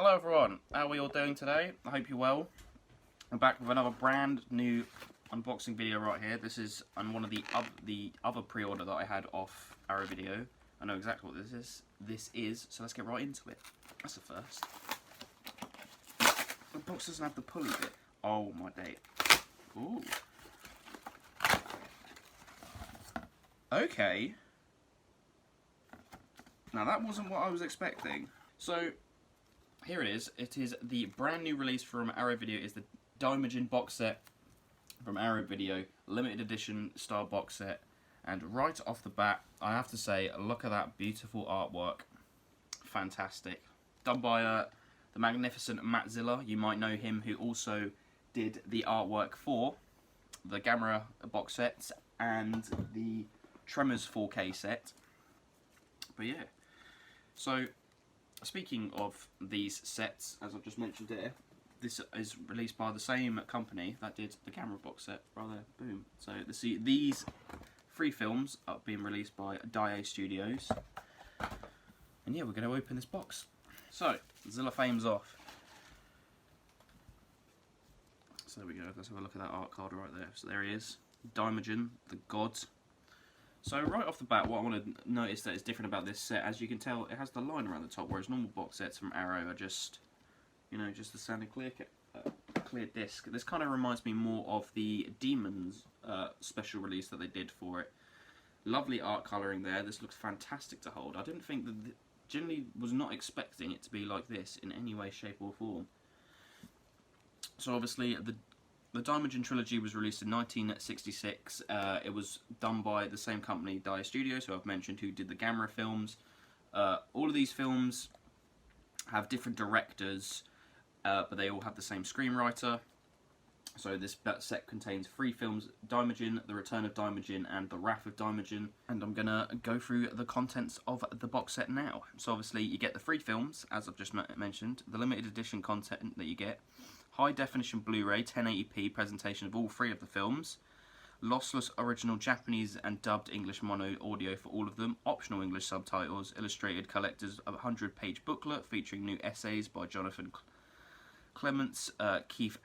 Hello everyone, how are we all doing today? I hope you're well. I'm back with another brand new unboxing video right here. This is on one of the other pre-order that I had off Arrow Video. I know exactly what this is, so let's get right into it. That's the first. The box doesn't have the pulley bit. Oh my day. Ooh. Okay. Now that wasn't what I was expecting. So, here it is. It is the brand new release from Arrow Video. It's the Daimajin box set from Arrow Video, limited edition style box set. And right off the bat, I have to say, look at that beautiful artwork. Fantastic. Done by the magnificent Matt Ziller. You might know him, who also did the artwork for the Gamera box sets and the Tremors 4K set. But yeah. So, speaking of these sets, as I've just mentioned there, this is released by the same company that did the Gamera box set. Right there, boom. So these three films are being released by Daimajin Studios. And yeah, we're going to open this box. So, Zilla Fame's off. So there we go, let's have a look at that art card right there. So there he is, Daimajin, the god. So right off the bat, what I want to notice that is different about this set, as you can tell, it has the line around the top, whereas normal box sets from Arrow are just, you know, just the standard clear disc. This kind of reminds me more of the Demons special release that they did for it. Lovely art colouring there. This looks fantastic to hold. I didn't think that, generally was not expecting it to be like this in any way, shape or form. So obviously the Daimajin Trilogy was released in 1966. It was done by the same company, Daimajin Studios, who I've mentioned, who did the Gamera films. All of these films have different directors, but they all have the same screenwriter. So this set contains 3 films: Daimajin, The Return of Daimajin, and The Wrath of Daimajin. And I'm going to go through the contents of the box set now. So obviously you get the 3 films, as I've just mentioned, the limited edition content that you get, high definition Blu-ray 1080p presentation of all 3 of the films, lossless original Japanese and dubbed English mono audio for all of them, optional English subtitles, illustrated collectors of a 100-page booklet featuring new essays by Jonathan Clements, Keith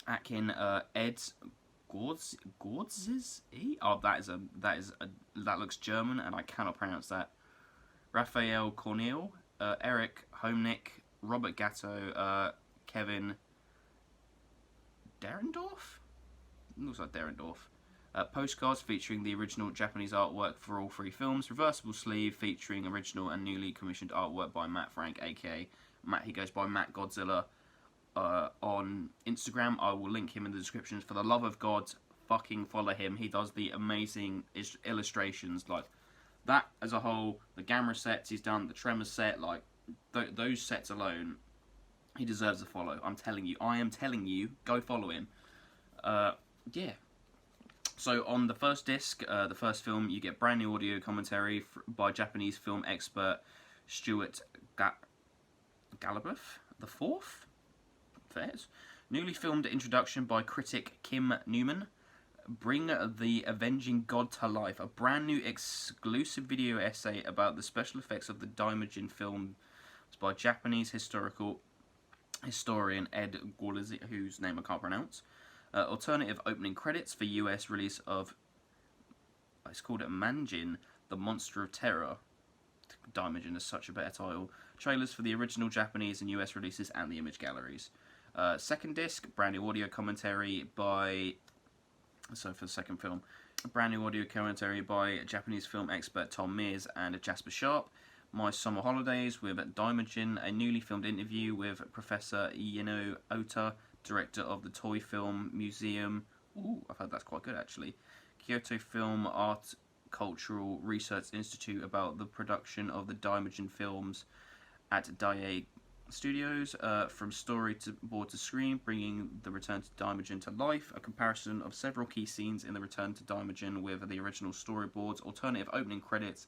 Atkin, Ed Gordzis? Oh, that looks German and I cannot pronounce that. Raphael Cornell, Eric Homenick, Robert Gatto, Kevin Derendorf? Looks like Derendorf. Postcards featuring the original Japanese artwork for all 3 films. Reversible sleeve featuring original and newly commissioned artwork by Matt Frank, aka Matt. He goes by Matt Godzilla on Instagram. I will link him in the description. For the love of God, fucking follow him. He does the amazing illustrations. Like that as a whole, the Gamera sets he's done, the Tremors set, like those sets alone, he deserves a follow. I'm telling you. I am telling you. Go follow him. Yeah. So on the first disc, the first film, you get brand new audio commentary by Japanese film expert Stuart Galabuff the Fourth. Fairs. Newly filmed introduction by critic Kim Newman. Bring the Avenging God to life. A brand new exclusive video essay about the special effects of the Daimajin film. It's by Japanese historian Ed Gorlizzi, whose name I can't pronounce. Alternative opening credits for US release of, it's called Manjin, the Monster of Terror. Daimajin is such a better title. Trailers for the original Japanese and US releases and the image galleries. Second disc, brand new audio commentary by, so for the second film, brand new audio commentary by Japanese film expert Tom Mears and Jasper Sharp. My Summer Holidays with Daimajin, a newly filmed interview with Professor Yeno Ota, director of the Toy Film Museum. Ooh, I've heard that's quite good actually. Kyoto Film Art Cultural Research Institute about the production of the Daimajin films at Daimajin Studios, from storyboard to screen, bringing the Return to Daimajin to life. A comparison of several key scenes in the Return to Daimajin with the original storyboards. Alternative opening credits.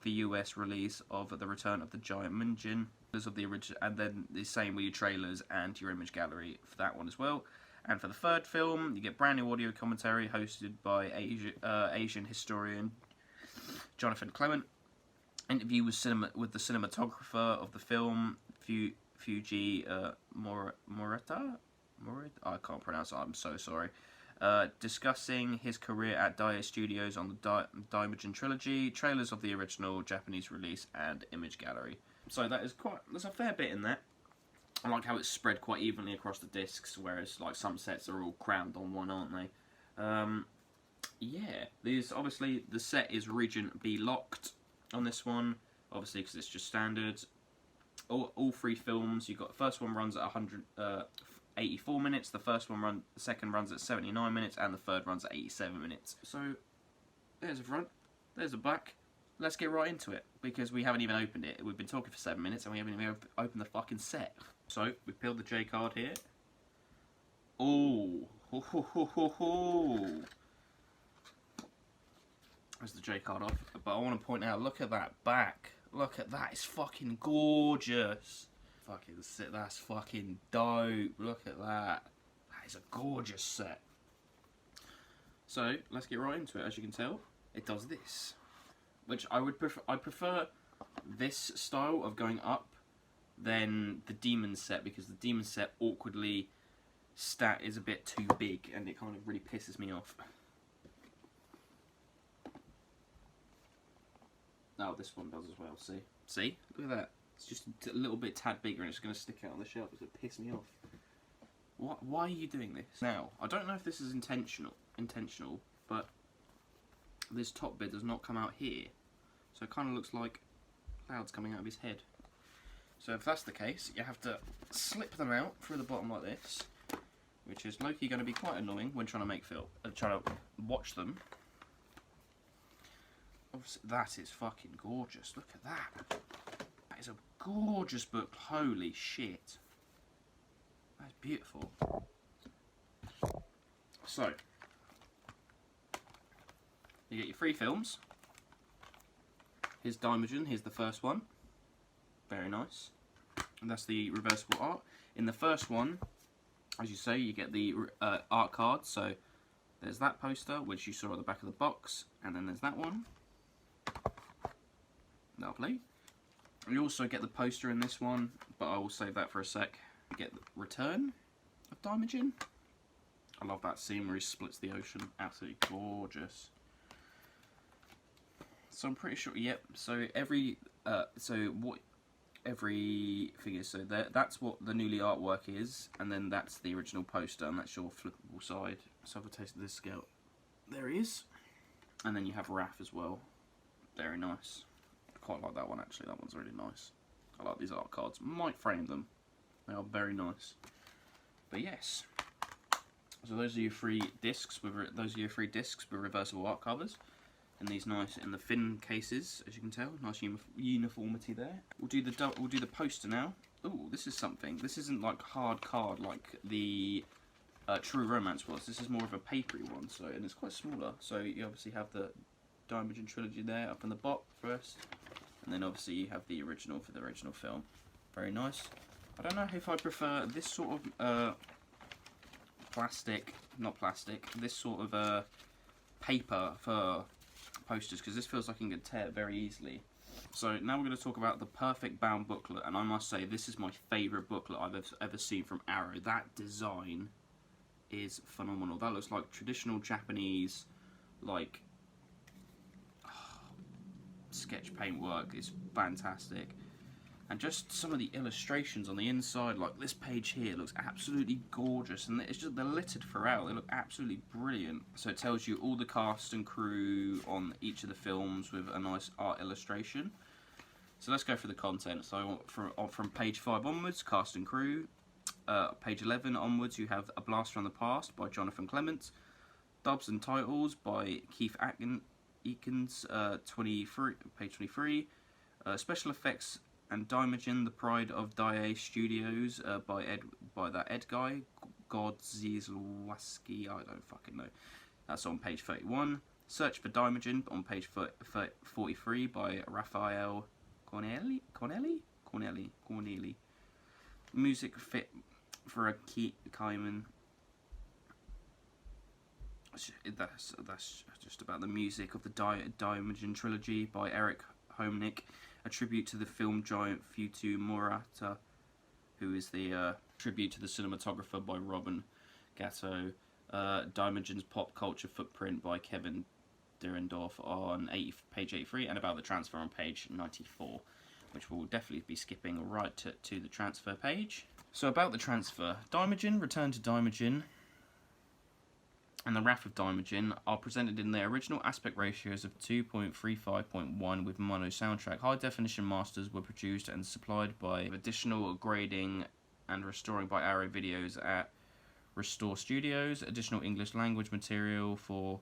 The US release of The Return of the Giant Minjin, of the original, and then the same with your trailers and your image gallery for that one as well. And for the third film, you get brand new audio commentary hosted by Asian historian Jonathan Clement. Interview with the cinematographer of the film, Fuji Morita? I can't pronounce it, I'm so sorry. Discussing his career at Daiei Studios on the Daimajin Trilogy, trailers of the original Japanese release, and image gallery. So there's a fair bit in there. I like how it's spread quite evenly across the discs, whereas like some sets are all crammed on one, aren't they? Yeah, obviously the set is region B locked on this one, obviously because it's just standard. All 3 films, the first one runs at 184 minutes, the second runs at 79 minutes, and the third runs at 87 minutes. So there's the front, there's the back. Let's get right into it, because we haven't even opened it. We've been talking for 7 minutes and we haven't even opened the fucking set. So we peeled the J card here. Oh, ho ho ho ho ho. There's the J card off, but I want to point out, look at that back. Look at that, it's fucking gorgeous. That's fucking dope. Look at that. That is a gorgeous set. So let's get right into it. As you can tell, it does this, which I prefer this style of going up than the Demon set, because the Demon set awkwardly is a bit too big and it kind of really pisses me off. Oh, this one does as well, see? Look at that. It's just a little bit tad bigger and it's going to stick out on the shelf. It's going to piss me off. Why are you doing this? Now, I don't know if this is intentional, but this top bit does not come out here. So it kind of looks like clouds coming out of his head. So if that's the case, you have to slip them out through the bottom like this, which is low-key going to be quite annoying when trying to watch them. Obviously, that is fucking gorgeous. Look at that. That is a gorgeous book. Holy shit. That's beautiful. So, you get your 3 films. Here's Daimajin. Here's the first one. Very nice. And that's the reversible art. In the first one, as you say, you get the art card. So, there's that poster, which you saw at the back of the box. And then there's that one. Lovely. You also get the poster in this one, but I will save that for a sec. You get the return of Daimajin. I love that scene where he splits the ocean. Absolutely gorgeous. So I'm pretty sure. Yep. So every figure. So that's what the newly artwork is, and then that's the original poster, and that's your flippable side. So have a taste of this scale. There he is. And then you have Raph as well. Very nice. I quite like that one actually. That one's really nice. I like these art cards. Might frame them. They are very nice. But yes. So those are your 3 discs with reversible art covers. And these nice in the thin cases, as you can tell. Nice uniformity there. We'll do the poster now. Ooh, this is something. This isn't like hard card like the True Romance was. This is more of a papery one. So, and it's quite smaller. So you obviously have the Daimajin Trilogy there up in the bottom first, and then obviously you have the original for the original film. Very nice. I don't know if I prefer this sort of this sort of paper for posters, because this feels like it can tear very easily. So now we're going to talk about the perfect bound booklet, and I must say this is my favourite booklet I've ever seen from Arrow. That design is phenomenal. That looks like traditional Japanese, like, sketch paint work. Is fantastic. And just some of the illustrations on the inside, like this page here, looks absolutely gorgeous, and it's just, they're littered throughout. They look absolutely brilliant. So it tells you all the cast and crew on each of the films with a nice art illustration. So let's go through the content. So from page 5 onwards, cast and crew. Page 11 onwards, you have A Blast from the Past by Jonathan Clement. Dubs and Titles by Keith Eakins, page 23. Special Effects and Daimajin, The Pride of Daiei Studios by that Ed guy, Godzilwaski, I don't fucking know. That's on page 31. Search for Daimajin on page 43 by Raphael Corneli. Music fit for a Kaiman. That's just about the music of the Daimajin Trilogy by Eric Homenick, a tribute to the film giant Futu Murata who is the tribute to the cinematographer by Robin Gatto. Daimajin's Pop Culture Footprint by Kevin Derendorf on page 83, and About the Transfer on page 94, which we'll definitely be skipping right to the transfer page. So about the transfer, Daimajin, Return to Daimajin, and The Wrath of Daimajin are presented in their original aspect ratios of 2.35.1 with mono soundtrack. High definition masters were produced and supplied by additional grading and restoring by Arrow Videos at Restore Studios. Additional English language material for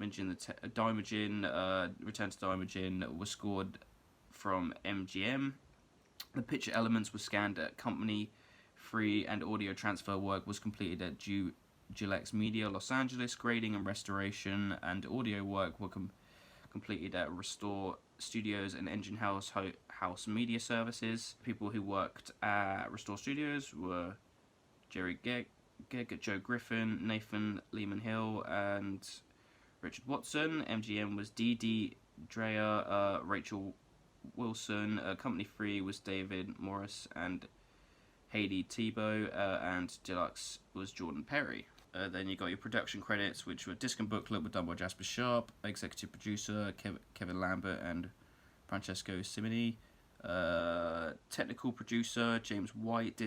Daimajin, Return to Daimajin was scored from MGM. The picture elements were scanned at company free, and audio transfer work was completed at Gilex Media Los Angeles. Grading and restoration and audio work were completed at Restore Studios and Engine House Media Services. People who worked at Restore Studios were Jerry Gegg, Joe Griffin, Nathan Lehman Hill, and Richard Watson. MGM was Dee Dreyer, Rachel Wilson. Company free was David Morris and Heidi Tebow, and Deluxe was Jordan Perry. Then you got your production credits, which were Disc and Booklet were done by Jasper Sharp, executive producer Kevin Lambert and Francesco Simini, technical producer James White,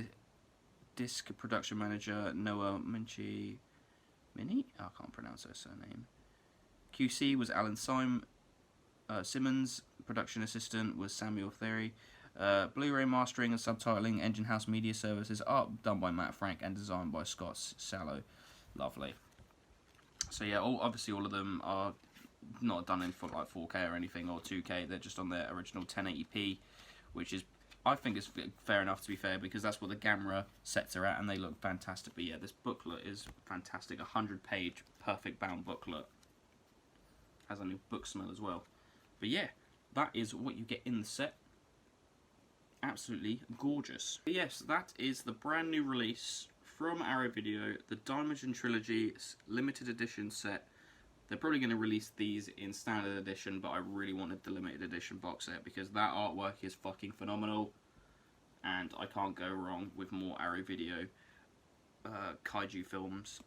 disc production manager Noah Mini, I can't pronounce her surname. QC was Alan Simmons, production assistant was Samuel Theory. Blu-ray mastering and subtitling, Engine House Media Services, art done by Matt Frank and designed by Scott Sallow. Lovely. So yeah, obviously all of them are not done in for like 4K or anything or 2K. They're just on their original 1080p, which is, I think, is fair enough, to be fair, because that's what the camera sets are at, and they look fantastic. But yeah, this booklet is fantastic. 100-page, perfect bound booklet. Has a new book smell as well. But yeah, that is what you get in the set. Absolutely gorgeous. But yes, that is the brand new release from Arrow Video, the Daimajin Trilogy limited edition set. They're probably going to release these in standard edition, but I really wanted the limited edition box set because that artwork is fucking phenomenal, and I can't go wrong with more Arrow Video kaiju films.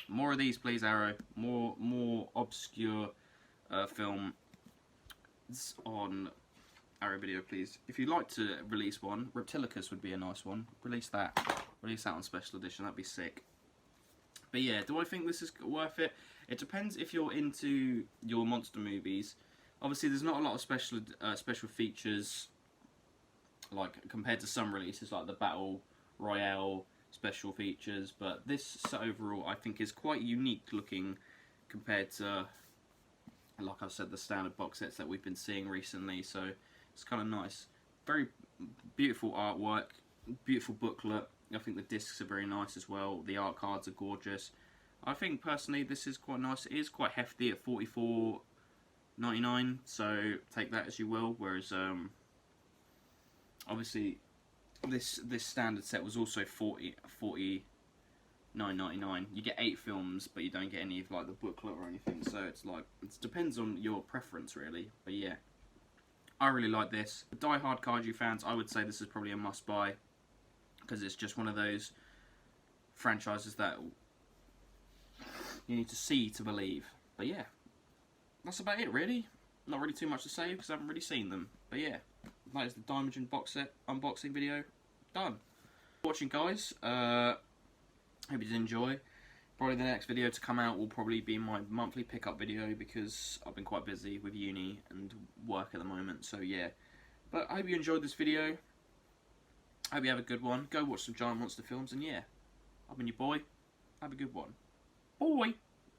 More of these, please, Arrow. More obscure films on Arrow Video, please. If you'd like to release one, Reptilicus would be a nice one. Release that on special edition. That'd be sick. But yeah, do I think this is worth it? It depends if you're into your monster movies. Obviously, there's not a lot of special features, like compared to some releases like the Battle Royale special features. But this set overall, I think, is quite unique looking compared to, like I've said, the standard box sets that we've been seeing recently. So it's kind of nice. Very beautiful artwork, beautiful booklet. I think the discs are very nice as well. The art cards are gorgeous. I think personally this is quite nice. It is quite hefty at $44.99, so take that as you will. Whereas obviously this standard set was also $49.99. You get 8 films, but you don't get any of like the booklet or anything. So it's like, it depends on your preference really. But yeah, I really like this. For die-hard kaiju fans, I would say this is probably a must-buy, because it's just one of those franchises that you need to see to believe. But yeah, that's about it really. Not really too much to say because I haven't really seen them. But yeah, that is the Daimajin box set unboxing video done. Watching, guys. Hope you did enjoy. Probably the next video to come out will probably be my monthly pickup video because I've been quite busy with uni and work at the moment. So yeah, but I hope you enjoyed this video. Hope you have a good one. Go watch some giant monster films, and yeah, I've been your boy. Have a good one. Boy!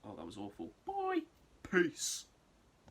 Oh, that was awful. Bye! Peace!